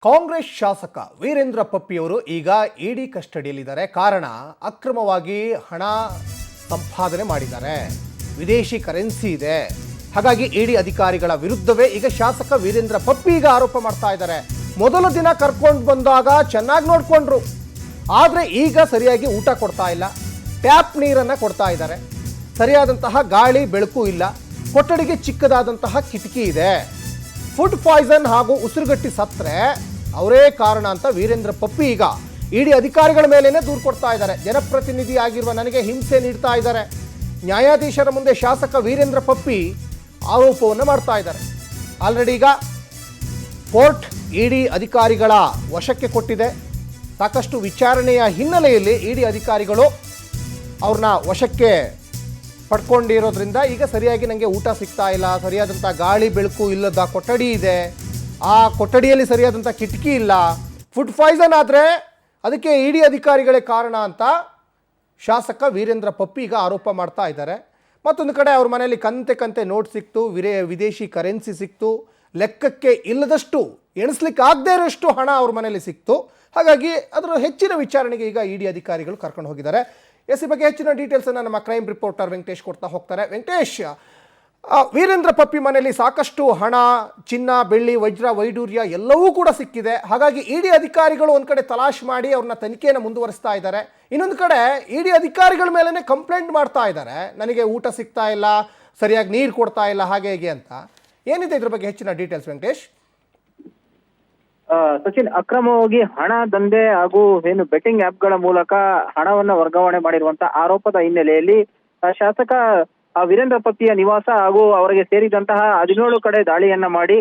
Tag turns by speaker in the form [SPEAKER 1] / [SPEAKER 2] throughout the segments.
[SPEAKER 1] ಕಾಂಗ್ರೆಸ್ ಶಾಸಕ ವೀರೇಂದ್ರ ಪಪ್ಪಿಯವರು ಈಗ ಇಡಿ ಕಸ್ಟಡಿಯಲ್ಲಿದ್ದಾರೆ. ಕಾರಣ ಅಕ್ರಮವಾಗಿ ಹಣ ಸಂಪಾದನೆ ಮಾಡಿದ್ದಾರೆ, ವಿದೇಶಿ ಕರೆನ್ಸಿ ಇದೆ. ಹಾಗಾಗಿ ಇಡಿ ಅಧಿಕಾರಿಗಳ ವಿರುದ್ಧವೇ ಈಗ ಶಾಸಕ ವೀರೇಂದ್ರ ಪಪ್ಪಿ ಈಗ ಆರೋಪ ಮಾಡ್ತಾ ಇದ್ದಾರೆ. ಮೊದಲ ದಿನ ಕರ್ಕೊಂಡು ಬಂದಾಗ ಚೆನ್ನಾಗಿ ನೋಡ್ಕೊಂಡ್ರು, ಆದರೆ ಈಗ ಸರಿಯಾಗಿ ಊಟ ಕೊಡ್ತಾ ಇಲ್ಲ, ಟ್ಯಾಪ್ ನೀರನ್ನು ಕೊಡ್ತಾ ಇದ್ದಾರೆ, ಸರಿಯಾದಂತಹ ಗಾಳಿ ಬೆಳಕು ಇಲ್ಲ, ಕೊಠಡಿಗೆ ಚಿಕ್ಕದಾದಂತಹ ಕಿಟಕಿ ಇದೆ, ಫುಡ್ ಪಾಯ್ಸನ್ ಹಾಗೂ ಉಸಿರುಗಟ್ಟಿ ಸತ್ರೆ ಅವರೇ ಕಾರಣ ಅಂತ ವೀರೇಂದ್ರ ಪಪ್ಪಿ ಈಗ ಇಡಿ ಅಧಿಕಾರಿಗಳ ಮೇಲೇನೆ ದೂರು ಕೊಡ್ತಾ ಇದ್ದಾರೆ. ಜನಪ್ರತಿನಿಧಿ ಆಗಿರುವ ನನಗೆ ಹಿಂಸೆ ನೀಡ್ತಾ ಇದ್ದಾರೆ. ನ್ಯಾಯಾಧೀಶರ ಮುಂದೆ ಶಾಸಕ ವೀರೇಂದ್ರ ಪಪ್ಪಿ ಆರೋಪವನ್ನು ಮಾಡ್ತಾ ಇದ್ದಾರೆ. ಆಲ್ರೆಡಿ ಈಗ ಕೋರ್ಟ್ ಇಡಿ ಅಧಿಕಾರಿಗಳ ವಶಕ್ಕೆ ಕೊಟ್ಟಿದೆ. ಸಾಕಷ್ಟು ವಿಚಾರಣೆಯ ಹಿನ್ನೆಲೆಯಲ್ಲಿ ಇಡಿ ಅಧಿಕಾರಿಗಳು ಅವ್ರನ್ನ ವಶಕ್ಕೆ ಪಡ್ಕೊಂಡಿರೋದ್ರಿಂದ ಈಗ ಸರಿಯಾಗಿ ನನಗೆ ಊಟ ಸಿಗ್ತಾ ಇಲ್ಲ, ಸರಿಯಾದಂಥ ಗಾಳಿ ಬೆಳಕು ಇಲ್ಲದ ಕೊಠಡಿ ಇದೆ, ಆ ಕೊಠಡಿಯಲ್ಲಿ ಸರಿಯಾದಂಥ ಕಿಟಕಿ ಇಲ್ಲ, ಫುಡ್ ಪಾಯ್ಸನ್ ಆದರೆ ಅದಕ್ಕೆ ಇಡಿ ಅಧಿಕಾರಿಗಳೇ ಕಾರಣ ಅಂತ ಶಾಸಕ ವೀರೇಂದ್ರ ಪಪ್ಪಿ ಈಗ ಆರೋಪ ಮಾಡ್ತಾ ಇದ್ದಾರೆ. ಮತ್ತೊಂದು ಕಡೆ ಅವ್ರ ಮನೆಯಲ್ಲಿ ಕಂತೆ ನೋಟ್ ಸಿಕ್ತು, ವಿದೇಶಿ ಕರೆನ್ಸಿ ಸಿಕ್ತು, ಲೆಕ್ಕಕ್ಕೆ ಇಲ್ಲದಷ್ಟು ಎಣಿಸ್ಲಿಕ್ಕೆ ಆಗದೇ ಇರೋಷ್ಟು ಹಣ ಅವ್ರ ಮನೆಯಲ್ಲಿ ಸಿಕ್ತು. ಹಾಗಾಗಿ ಅದರ ಹೆಚ್ಚಿನ ವಿಚಾರಣೆಗೆ ಈಗ ಇಡಿ ಅಧಿಕಾರಿಗಳು ಕರ್ಕೊಂಡು ಹೋಗಿದ್ದಾರೆ. ಈ ಬಗ್ಗೆ ಹೆಚ್ಚಿನ ಡೀಟೇಲ್ಸನ್ನು ನಮ್ಮ ಕ್ರೈಮ್ ರಿಪೋರ್ಟರ್ ವೆಂಕಟೇಶ್ ಕೊಡ್ತಾ ಹೋಗ್ತಾರೆ. ವೆಂಕಟೇಶ್, ವೀರೇಂದ್ರ ಪಪ್ಪಿ ಮನೆಯಲ್ಲಿ ಸಾಕಷ್ಟು ಹಣ, ಚಿನ್ನ, ಬೆಳ್ಳಿ, ವಜ್ರ, ವೈಡೂರ್ಯ ಎಲ್ಲವೂ ಕೂಡ ಸಿಕ್ಕಿದೆ. ಹಾಗಾಗಿ ಇಡಿ ಅಧಿಕಾರಿಗಳು ಒಂದು ಕಡೆ ತಲಾಶ್ ಮಾಡಿ ಅವ್ರನ್ನ ತನಿಖೆಯನ್ನು ಮುಂದುವರಿಸ್ತಾ ಇದ್ದಾರೆ. ಇನ್ನೊಂದು ಕಡೆ ಇಡಿ ಅಧಿಕಾರಿಗಳ ಮೇಲೇ ಕಂಪ್ಲೇಂಟ್ ಮಾಡ್ತಾ ಇದ್ದಾರೆ, ನನಗೆ ಊಟ ಸಿಗ್ತಾ ಇಲ್ಲ, ಸರಿಯಾಗಿ ನೀರು ಕೊಡ್ತಾ ಇಲ್ಲ, ಹಾಗೆ ಹೇಗೆ ಅಂತ. ಏನಿದೆ ಇದ್ರ ಬಗ್ಗೆ ಹೆಚ್ಚಿನ ಡೀಟೇಲ್ಸ್ ವೆಂಕಟೇಶ್?
[SPEAKER 2] ಸಚಿನ್, ಅಕ್ರಮವಾಗಿ ಹಣ ದಂಧೆ ಹಾಗೂ ಏನು ಬೆಟ್ಟಿಂಗ್ ಆಪ್ಗಳ ಮೂಲಕ ಹಣವನ್ನ ವರ್ಗಾವಣೆ ಮಾಡಿರುವಂತಹ ಆರೋಪದ ಹಿನ್ನೆಲೆಯಲ್ಲಿ ಶಾಸಕ ವೀರೇಂದ್ರ ಪಪ್ಪಿಯ ನಿವಾಸ ಹಾಗೂ ಅವರಿಗೆ ಸೇರಿದಂತಹ 17 ಕಡೆ ದಾಳಿಯನ್ನ ಮಾಡಿ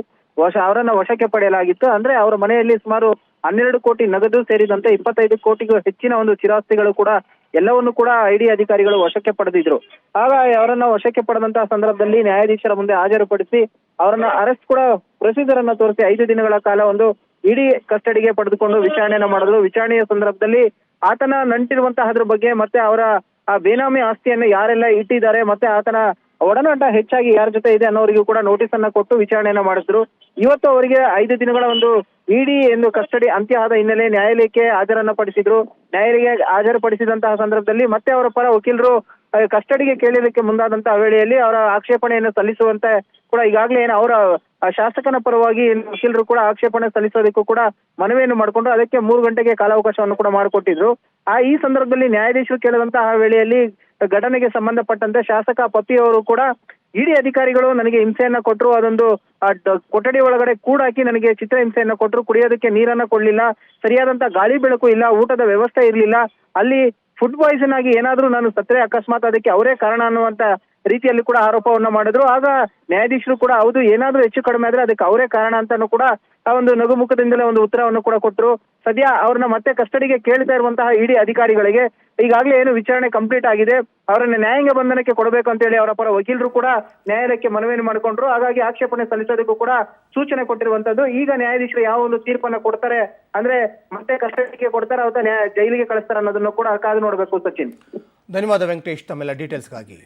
[SPEAKER 2] ಅವರನ್ನ ವಶಕ್ಕೆ ಪಡೆಯಲಾಗಿತ್ತು. ಅಂದ್ರೆ ಅವರ ಮನೆಯಲ್ಲಿ ಸುಮಾರು 12 ಕೋಟಿ ನಗದು ಸೇರಿದಂತೆ 25 ಕೋಟಿಗೂ ಹೆಚ್ಚಿನ ಒಂದು ಚಿರಾಸ್ತಿಗಳು ಕೂಡ ಎಲ್ಲವನ್ನು ಕೂಡ ಇಡಿ ಅಧಿಕಾರಿಗಳು ವಶಕ್ಕೆ ಪಡೆದಿದ್ರು. ಆಗ ಅವರನ್ನ ವಶಕ್ಕೆ ಪಡೆದಂತಹ ಸಂದರ್ಭದಲ್ಲಿ ನ್ಯಾಯಾಧೀಶರ ಮುಂದೆ ಹಾಜರುಪಡಿಸಿ ಅವರನ್ನ ಅರೆಸ್ಟ್ ಕೂಡ ಪ್ರೊಸೀಜರ್ ಅನ್ನ ತೋರಿಸಿ 5 ದಿನಗಳ ಕಾಲ ಒಂದು ಇಡಿ ಕಸ್ಟಡಿಗೆ ಪಡೆದುಕೊಂಡು ವಿಚಾರಣೆಯನ್ನ ಮಾಡಿದ್ರು. ವಿಚಾರಣೆಯ ಸಂದರ್ಭದಲ್ಲಿ ಆತನ ನಂಟಿರುವಂತಹ ಅದ್ರ ಬಗ್ಗೆ ಮತ್ತೆ ಅವರ ಆ ಬೇನಾಮಿ ಆಸ್ತಿಯನ್ನು ಯಾರೆಲ್ಲ ಇಟ್ಟಿದ್ದಾರೆ ಮತ್ತೆ ಆತನ ಒಡನಾಟ ಹೆಚ್ಚಾಗಿ ಯಾರ ಜೊತೆ ಇದೆ ಅನ್ನೋರಿಗೂ ಕೂಡ ನೋಟಿಸ್ ಅನ್ನ ಕೊಟ್ಟು ವಿಚಾರಣೆಯನ್ನ ಮಾಡಿದ್ರು. ಇವತ್ತು ಅವರಿಗೆ 5 ದಿನಗಳ ಒಂದು ಇಡಿ ಎಂದು ಕಸ್ಟಡಿ ಅಂತ್ಯ ಆದ ಹಿನ್ನೆಲೆ ನ್ಯಾಯಾಲಯಕ್ಕೆ ಹಾಜರನ್ನ ಪಡಿಸಿದ್ರು. ನ್ಯಾಯಾಲಯಕ್ಕೆ ಹಾಜರುಪಡಿಸಿದಂತಹ ಸಂದರ್ಭದಲ್ಲಿ ಮತ್ತೆ ಅವರ ಪರ ವಕೀಲರು ಕಸ್ಟಡಿಗೆ ಕೇಳಲಿಕ್ಕೆ ಮುಂದಾದಂತಹ ವೇಳೆಯಲ್ಲಿ ಅವರ ಆಕ್ಷೇಪಣೆಯನ್ನು ಸಲ್ಲಿಸುವಂತೆ ಕೂಡ ಈಗಾಗಲೇ ಏನು ಅವರ ಶಾಸಕನ ಪರವಾಗಿ ವಕೀಲರು ಕೂಡ ಆಕ್ಷೇಪಣೆ ಸಲ್ಲಿಸೋದಕ್ಕೂ ಕೂಡ ಮನವಿಯನ್ನು ಮಾಡಿಕೊಂಡು ಅದಕ್ಕೆ 3 ಗಂಟೆಗೆ ಕಾಲಾವಕಾಶವನ್ನು ಕೂಡ ಮಾಡಿಕೊಟ್ಟಿದ್ರು. ಈ ಸಂದರ್ಭದಲ್ಲಿ ನ್ಯಾಯಾಧೀಶರು ಕೇಳಿದಂತಹ ವೇಳೆಯಲ್ಲಿ ಘಟನೆಗೆ ಸಂಬಂಧಪಟ್ಟಂತೆ ಶಾಸಕ ಪಪ್ಪಿ ಅವರು ಕೂಡ ಇಡಿ ಅಧಿಕಾರಿಗಳು ನನಗೆ ಹಿಂಸೆಯನ್ನ ಕೊಟ್ಟರು, ಅದೊಂದು ಕೊಠಡಿ ಒಳಗಡೆ ಕೂಡಾಕಿ ನನಗೆ ಚಿತ್ರ ಹಿಂಸೆಯನ್ನ ಕೊಟ್ಟರು, ಕುಡಿಯೋದಕ್ಕೆ ನೀರನ್ನ ಕೊಡ್ಲಿಲ್ಲ, ಸರಿಯಾದಂತ ಗಾಳಿ ಬೆಳಕು ಇಲ್ಲ, ಊಟದ ವ್ಯವಸ್ಥೆ ಇರ್ಲಿಲ್ಲ, ಅಲ್ಲಿ ಫುಡ್ ಪಾಯ್ಸನ್ ಆಗಿ ಏನಾದ್ರೂ ನಾನು ಸತ್ರೆ ಅಕಸ್ಮಾತ್ ಅದಕ್ಕೆ ಅವರೇ ಕಾರಣ ಅನ್ನುವಂತ ರೀತಿಯಲ್ಲಿ ಕೂಡ ಆರೋಪವನ್ನ ಮಾಡಿದ್ರು. ಆಗ ನ್ಯಾಯಾಧೀಶರು ಕೂಡ ಹೌದು, ಏನಾದ್ರೂ ಹೆಚ್ಚು ಕಡಿಮೆ ಆದ್ರೆ ಅದಕ್ಕೆ ಅವರೇ ಕಾರಣ ಅಂತಾನು ಕೂಡ ಆ ಒಂದು ನಗುಮುಖದಿಂದಲೇ ಒಂದು ಉತ್ತರವನ್ನು ಕೂಡ ಕೊಟ್ಟರು. ಸದ್ಯ ಅವ್ರನ್ನ ಮತ್ತೆ ಕಸ್ಟಡಿಗೆ ಕೇಳ್ತಾ ಇರುವಂತಹ ಇಡಿ ಅಧಿಕಾರಿಗಳಿಗೆ ಈಗಾಗಲೇ ಏನು ವಿಚಾರಣೆ ಕಂಪ್ಲೀಟ್ ಆಗಿದೆ, ಅವರನ್ನ ನ್ಯಾಯಾಂಗ ಬಂಧನಕ್ಕೆ ಕೊಡಬೇಕು ಅಂತ ಹೇಳಿ ಅವರ ಪರ ವಕೀಲರು ಕೂಡ ನ್ಯಾಯಾಲಯಕ್ಕೆ ಮನವಿಯನ್ನು ಮಾಡಿಕೊಂಡ್ರು. ಹಾಗಾಗಿ ಆಕ್ಷೇಪಣೆ ಸಲ್ಲಿಸೋದಕ್ಕೂ ಕೂಡ ಸೂಚನೆ ಕೊಟ್ಟಿರುವಂತದ್ದು. ಈಗ ನ್ಯಾಯಾಧೀಶರು ಯಾವ ಒಂದು ತೀರ್ಪನ್ನ ಕೊಡ್ತಾರೆ, ಅಂದ್ರೆ ಮತ್ತೆ ಕಸ್ಟಡಿಗೆ ಕೊಡ್ತಾರೆ ಅಥವಾ ಜೈಲಿಗೆ ಕಳಿಸ್ತಾರೆ ಅನ್ನೋದನ್ನು ಕೂಡ ಕಾದು ನೋಡಬೇಕು. ಸಚಿನ್,
[SPEAKER 1] ಧನ್ಯವಾದ ವೆಂಕಟೇಶ್ ತಮ್ಮೆಲ್ಲ ಡೀಟೇಲ್ಸ್ಗಾಗಿ.